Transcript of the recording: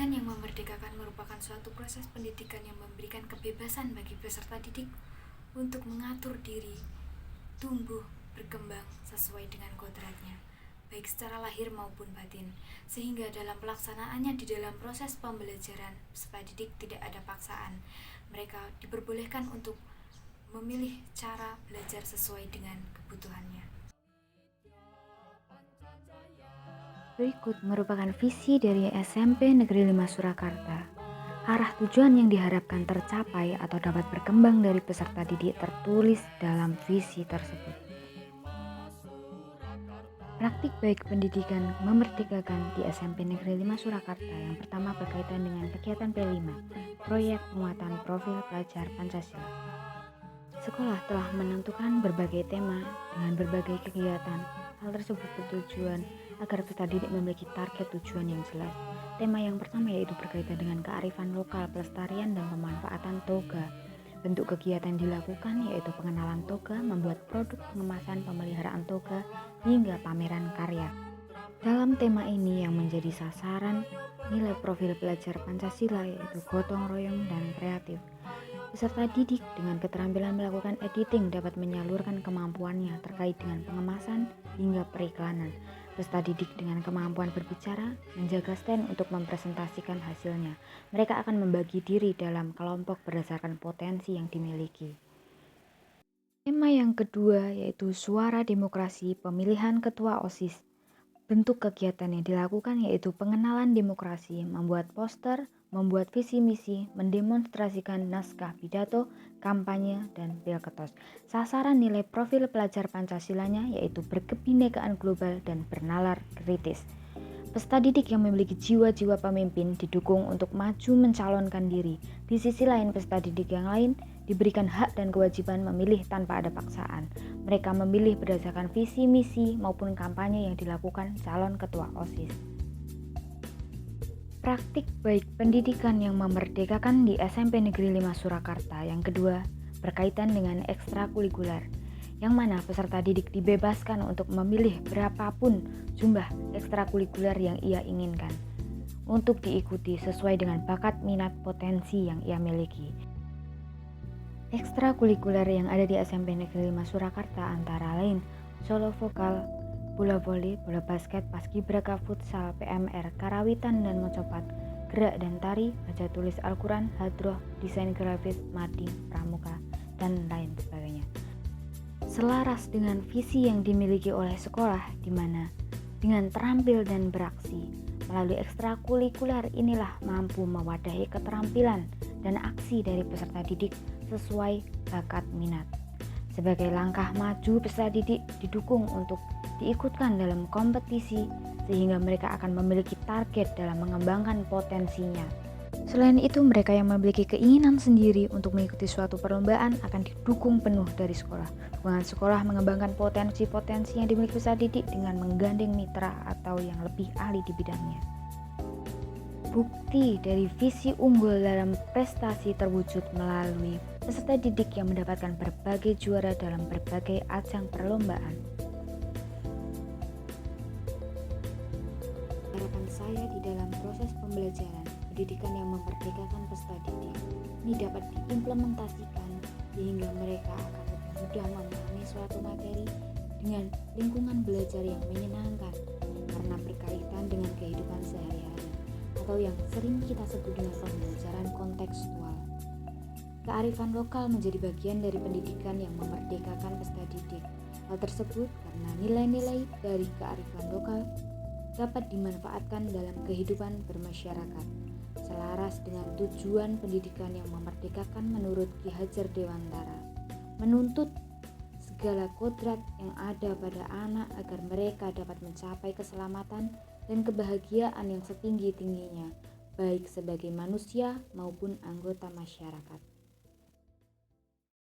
Pendidikan yang memerdekakan merupakan suatu proses pendidikan yang memberikan kebebasan bagi peserta didik untuk mengatur diri, tumbuh, berkembang sesuai dengan kodratnya, baik secara lahir maupun batin, sehingga dalam pelaksanaannya di dalam proses pembelajaran peserta didik tidak ada paksaan. Mereka diperbolehkan untuk memilih cara belajar sesuai dengan kebutuhannya. Berikut merupakan visi dari SMP Negeri 5 Surakarta. Arah tujuan yang diharapkan tercapai atau dapat berkembang dari peserta didik tertulis dalam visi tersebut. Praktik baik pendidikan memerdekakan di SMP Negeri 5 Surakarta yang pertama berkaitan dengan kegiatan P5, proyek penguatan profil pelajar Pancasila. Sekolah telah menentukan berbagai tema dengan berbagai kegiatan. Hal tersebut bertujuan agar peserta didik memiliki target tujuan yang jelas. Tema yang pertama yaitu berkaitan dengan kearifan lokal, pelestarian dan pemanfaatan toga. Bentuk kegiatan yang dilakukan yaitu pengenalan toga, membuat produk pengemasan, pemeliharaan toga, hingga pameran karya. Dalam tema ini yang menjadi sasaran nilai profil pelajar Pancasila yaitu gotong royong dan kreatif. Peserta didik dengan keterampilan melakukan editing dapat menyalurkan kemampuannya terkait dengan pengemasan hingga periklanan. Peserta didik dengan kemampuan berbicara menjaga stand untuk mempresentasikan hasilnya. Mereka akan membagi diri dalam kelompok berdasarkan potensi yang dimiliki. Tema yang kedua yaitu suara demokrasi pemilihan ketua OSIS. Bentuk kegiatan yang dilakukan yaitu pengenalan demokrasi, membuat poster, membuat visi misi, mendemonstrasikan naskah pidato, kampanye, dan pilketos. Sasaran nilai profil pelajar Pancasilanya yaitu berkebinekaan global dan bernalar kritis. Peserta didik yang memiliki jiwa-jiwa pemimpin didukung untuk maju mencalonkan diri. Di sisi lain, peserta didik yang lain diberikan hak dan kewajiban memilih tanpa ada paksaan. Mereka memilih berdasarkan visi misi maupun kampanye yang dilakukan calon ketua OSIS. Praktik baik pendidikan yang memerdekakan di SMP Negeri 5 Surakarta yang kedua berkaitan dengan ekstrakurikuler, yang mana peserta didik dibebaskan untuk memilih berapapun jumlah ekstrakurikuler yang ia inginkan untuk diikuti sesuai dengan bakat minat potensi yang ia miliki. Ekstrakurikuler yang ada di SMP Negeri 5 Surakarta antara lain solo vokal, bola voli, bola basket, paskibraka, futsal, PMR, karawitan dan mocopat, gerak dan tari, baca tulis Al-Quran, hadroh, desain grafis, mading, pramuka, dan lain sebagainya. Selaras dengan visi yang dimiliki oleh sekolah di mana dengan terampil dan beraksi melalui ekstrakurikuler inilah mampu mewadahi keterampilan dan aksi dari peserta didik sesuai bakat minat. Sebagai langkah maju, peserta didik didukung untuk diikutkan dalam kompetisi sehingga mereka akan memiliki target dalam mengembangkan potensinya. Selain itu, mereka yang memiliki keinginan sendiri untuk mengikuti suatu perlombaan akan didukung penuh dari sekolah. Dukungan sekolah mengembangkan potensi-potensi yang dimiliki peserta didik dengan menggandeng mitra atau yang lebih ahli di bidangnya. Bukti dari visi unggul dalam prestasi terwujud melalui peserta didik yang mendapatkan berbagai juara dalam berbagai ajang perlombaan. Harapan saya di dalam proses pembelajaran pendidikan yang memerdekakan peserta didik ini dapat diimplementasikan sehingga mereka akan lebih mudah memahami suatu materi dengan lingkungan belajar yang menyenangkan karena berkaitan dengan kehidupan sehari-hari atau yang sering kita sebut dengan pembelajaran kontekstual. Kearifan lokal menjadi bagian dari pendidikan yang memerdekakan peserta didik. Hal tersebut karena nilai-nilai dari kearifan lokal dapat dimanfaatkan dalam kehidupan bermasyarakat, selaras dengan tujuan pendidikan yang memerdekakan menurut Ki Hajar Dewantara, menuntut segala kodrat yang ada pada anak agar mereka dapat mencapai keselamatan dan kebahagiaan yang setinggi-tingginya, baik sebagai manusia maupun anggota masyarakat.